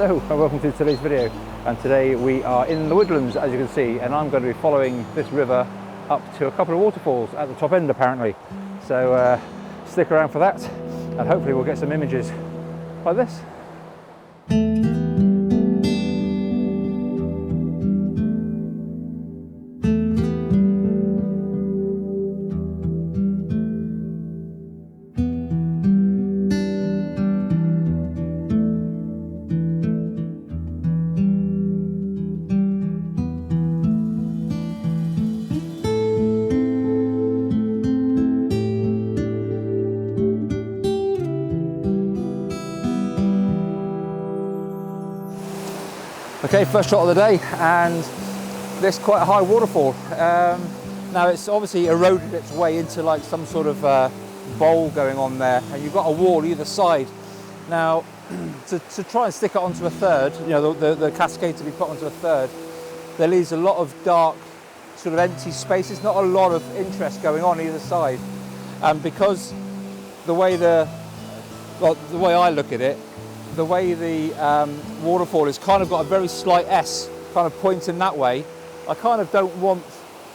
Hello and welcome to today's video, and today we are in the woodlands, as you can see, and I'm going to be following this river up to a couple of waterfalls at the top end apparently. So stick around for that and hopefully we'll get some images like this. Okay, first shot of the day, and this quite a high waterfall. Now it's obviously eroded its way into like some sort of bowl going on there, and you've got a wall either side. Now to try and stick it onto a third, you know, the cascade to be put onto a third, there leaves a lot of dark sort of empty spaces, not a lot of interest going on either side. And because the way I look at it, the way the waterfall has kind of got a very slight S kind of pointing that way, I kind of don't want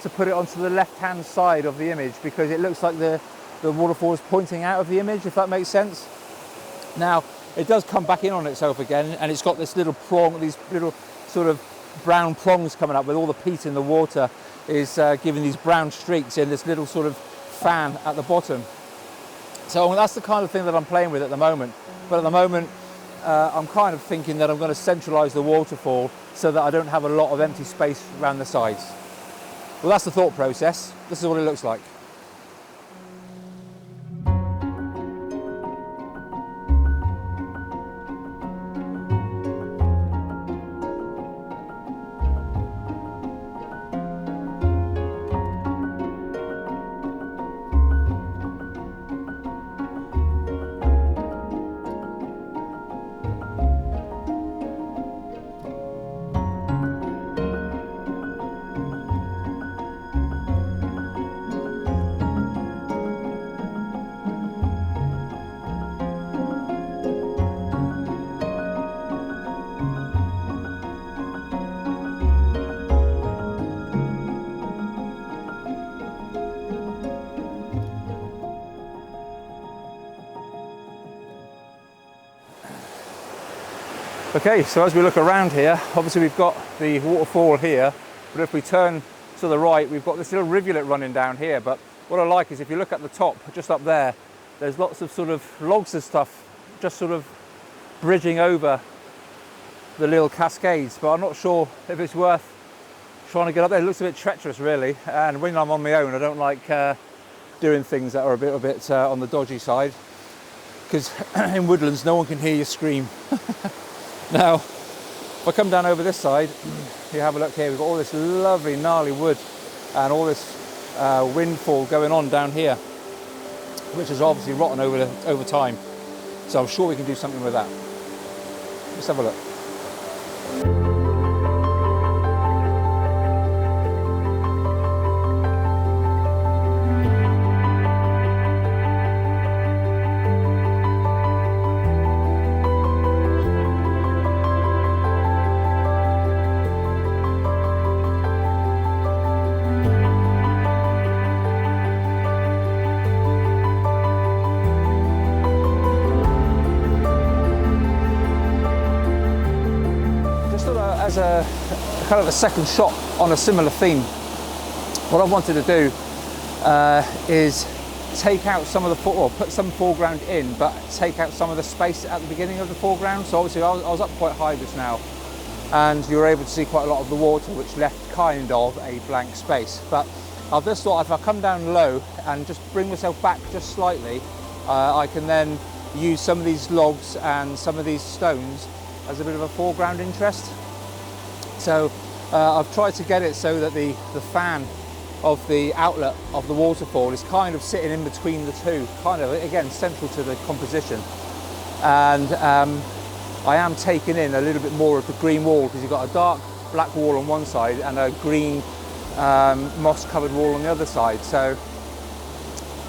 to put it onto the left hand side of the image because it looks like the waterfall is pointing out of the image, if that makes sense. Now it does come back in on itself again, and it's got this little prong, these little sort of brown prongs coming up with all the peat in the water is giving these brown streaks in this little sort of fan at the bottom. So that's the kind of thing that I'm playing with at the moment. But at the moment I'm kind of thinking that I'm going to centralise the waterfall so that I don't have a lot of empty space around the sides. Well, that's the thought process. This is what it looks like. Okay, so as we look around here, obviously we've got the waterfall here, but if we turn to the right, we've got this little rivulet running down here. But what I like is if you look at the top, just up there, there's lots of sort of logs and stuff just sort of bridging over the little cascades, but I'm not sure if it's worth trying to get up there. It looks a bit treacherous really, and when I'm on my own I don't like doing things that are a bit on the dodgy side, because in woodlands no one can hear you scream. Now, if I come down over this side, you have a look here, we've got all this lovely gnarly wood and all this windfall going on down here, which is obviously rotten over time. So I'm sure we can do something with that. Let's have a look. As a kind of a second shot on a similar theme, what I wanted to do is take out some of the put some foreground in, but take out some of the space at the beginning of the foreground. So obviously I was up quite high just now, and you were able to see quite a lot of the water, which left kind of a blank space. But I've just thought if I come down low and just bring myself back just slightly, I can then use some of these logs and some of these stones as a bit of a foreground interest. So I've tried to get it so that the fan of the outlet of the waterfall is kind of sitting in between the two, kind of, again, central to the composition. And I am taking in a little bit more of the green wall, because you've got a dark black wall on one side and a green moss covered wall on the other side. So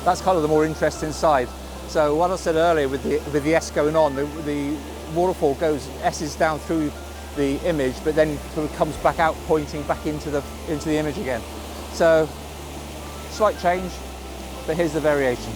that's kind of the more interesting side. So what I said earlier with the S going on, the waterfall goes, S's down through the image, but then sort of comes back out, pointing back into the image again. So, slight change, but here's the variation.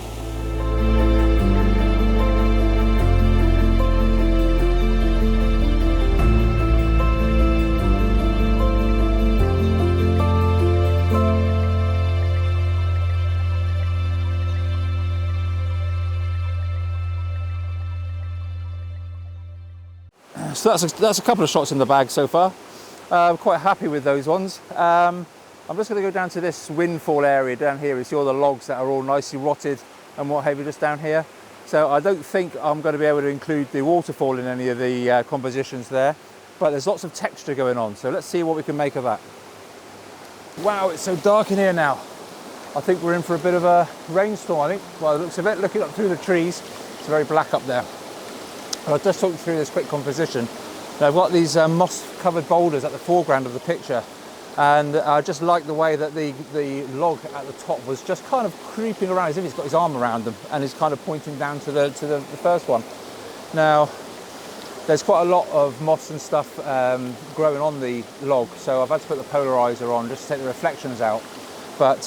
So that's a couple of shots in the bag so far. I'm quite happy with those ones. I'm just going to go down to this windfall area down here. You see all the logs that are all nicely rotted and what have you just down here. So I don't think I'm going to be able to include the waterfall in any of the compositions there, but there's lots of texture going on. So let's see what we can make of that. Wow, it's so dark in here now. I think we're in for a bit of a rainstorm, I think. By the looks of it, looking up through the trees, it's very black up there. I'll just talk you through this quick composition. Now, I've got these moss-covered boulders at the foreground of the picture, and I just like the way that the log at the top was just kind of creeping around as if he's got his arm around them, and he's kind of pointing down to the first one. Now, there's quite a lot of moss and stuff growing on the log, so I've had to put the polarizer on just to take the reflections out. But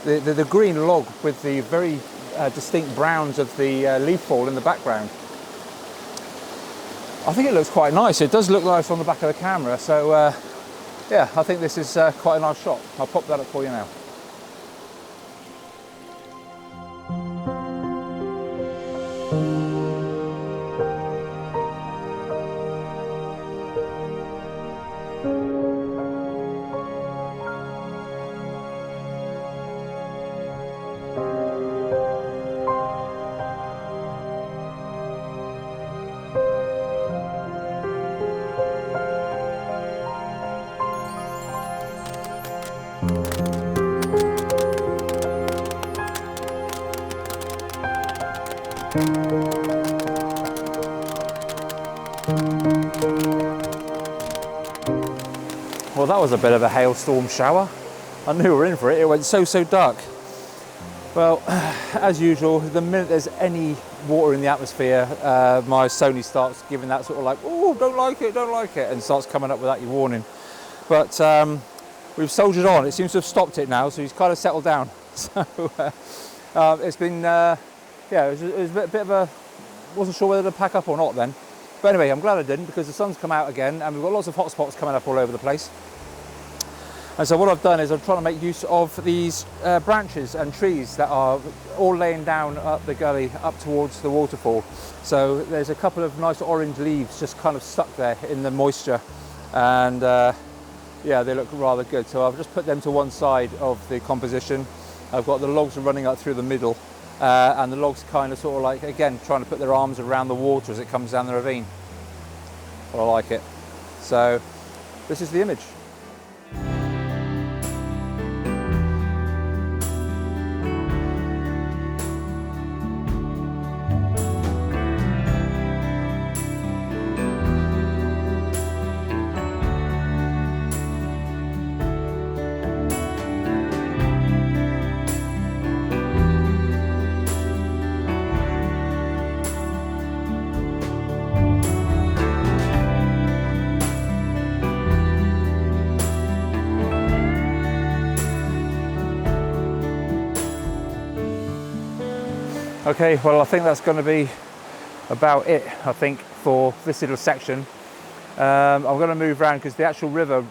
the green log with the very distinct browns of the leaf fall in the background, I think it looks quite nice. It does look nice on the back of the camera, so yeah, I think this is quite a nice shot. I'll pop that up for you now. Well, that was a bit of a hailstorm shower. I knew we were in for it. It went so dark. Well, as usual, the minute there's any water in the atmosphere, my Sony starts giving that sort of like, oh, don't like it, and starts coming up without your warning. But we've soldiered on. It seems to have stopped it now, so he's kind of settled down. So it's been, yeah, it was a bit of a, wasn't sure whether to pack up or not then. But anyway, I'm glad I didn't, because the sun's come out again and we've got lots of hot spots coming up all over the place. And so what I've done is I'm trying to make use of these branches and trees that are all laying down up the gully up towards the waterfall. So there's a couple of nice orange leaves just kind of stuck there in the moisture, and yeah, they look rather good. So I've just put them to one side of the composition. I've got the logs running up through the middle, and the logs kind of sort of like, again, trying to put their arms around the water as it comes down the ravine. Well, I like it. So this is the image. Okay, well, I think that's going to be about it, I think, for this little section. I'm going to move around because the actual river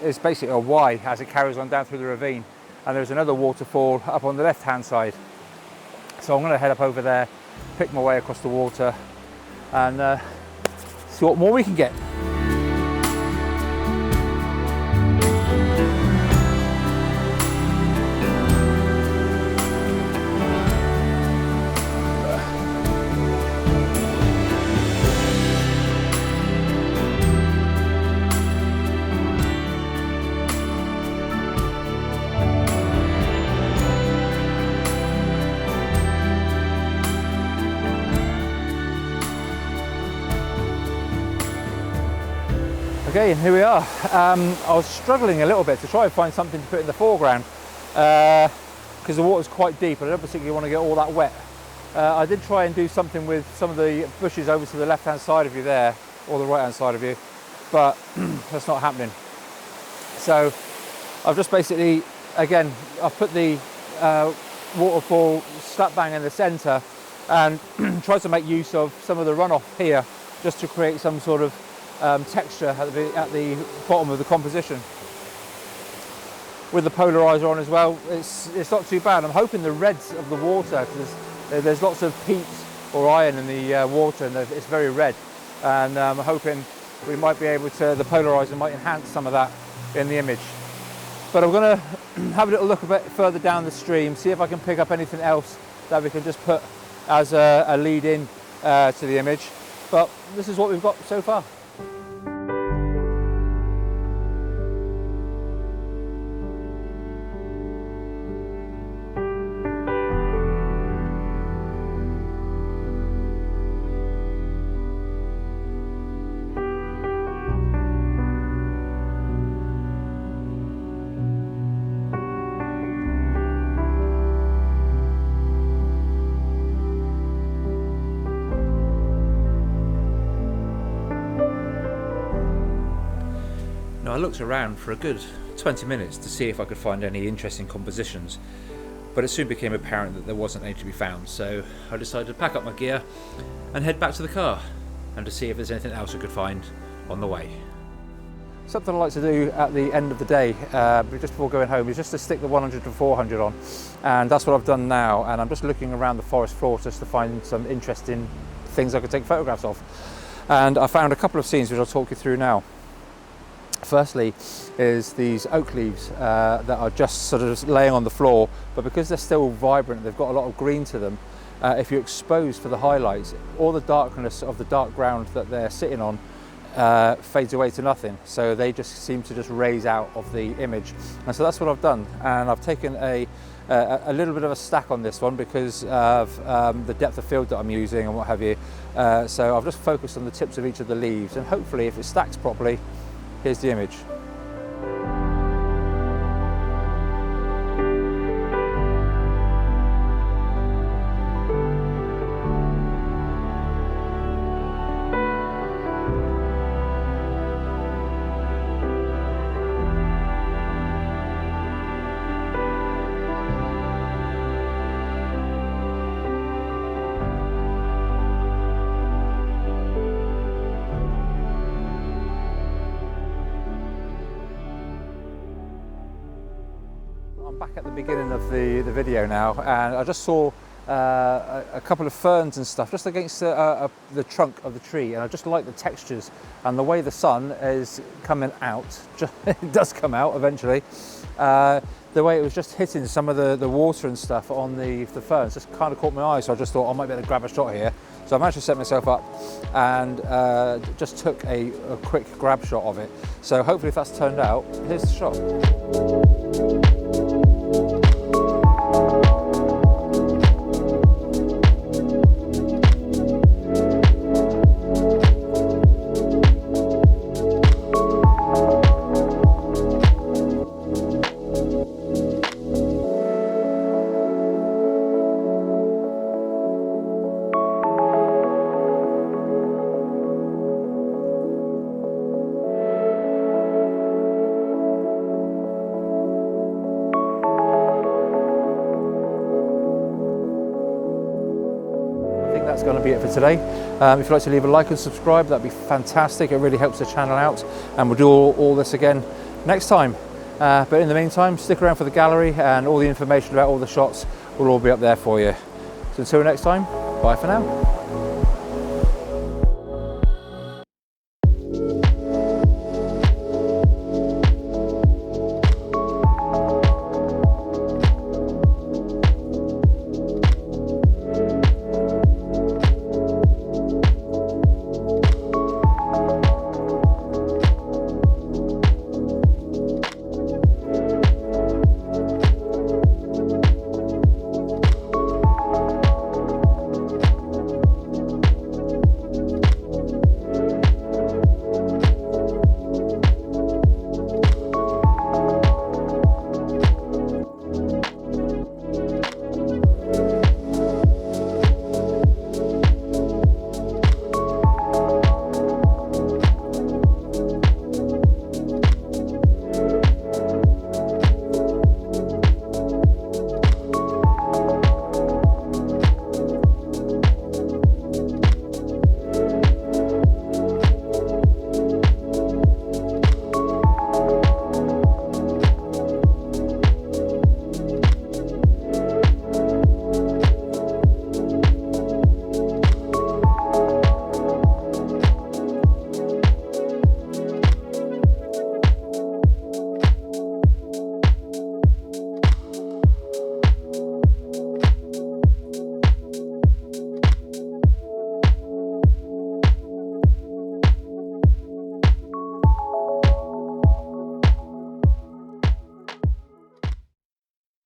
is basically a Y as it carries on down through the ravine, and there's another waterfall up on the left-hand side. So I'm going to head up over there, pick my way across the water, and see what more we can get. Okay, and here we are. I was struggling a little bit to try and find something to put in the foreground because the water's quite deep and I don't particularly want to get all that wet. I did try and do something with some of the bushes over to the left hand side of you there, or the right hand side of you, but that's not happening. So I've just basically, again, I've put the waterfall slap bang in the centre and tried to make use of some of the runoff here just to create some sort of texture at the bottom of the composition. With the polarizer on as well, it's not too bad. I'm hoping the reds of the water, because there's lots of peat or iron in the water and it's very red, and I'm hoping we might be able to, the polarizer might enhance some of that in the image. But I'm going to have a little look a bit further down the stream, see if I can pick up anything else that we can just put as a lead in to the image. But this is what we've got so far. I looked around for a good 20 minutes to see if I could find any interesting compositions, but it soon became apparent that there wasn't any to be found, so I decided to pack up my gear and head back to the car and to see if there's anything else I could find on the way. Something I like to do at the end of the day, just before going home, is just to stick the 100 to 400 on, and that's what I've done now, and I'm just looking around the forest floor just to find some interesting things I could take photographs of. And I found a couple of scenes which I'll talk you through now. Firstly is these oak leaves that are just sort of laying on the floor, but because they're still vibrant, they've got a lot of green to them. If you're exposed for the highlights, all the darkness of the dark ground that they're sitting on fades away to nothing, so they just seem to just raise out of the image. And so that's what I've done, and I've taken a little bit of a stack on this one because of the depth of field that I'm using and what have you. So I've just focused on the tips of each of the leaves, and hopefully if it stacks properly, here's the image. I'm back at the beginning of the video now, and I just saw a couple of ferns and stuff just against the trunk of the tree, and I just like the textures and the way the sun is coming out. It does come out eventually. The way it was just hitting some of the water and stuff on the ferns just kind of caught my eye, so I just thought I might be able to grab a shot here. So I managed to set myself up and just took a quick grab shot of it. So hopefully if that's turned out, here's the shot. That's going to be it for today. If you'd like to leave a like and subscribe, that'd be fantastic. It really helps the channel out, and we'll do all this again next time. But in the meantime, stick around for the gallery, and all the information about all the shots will all be up there for you. So until next time, bye for now.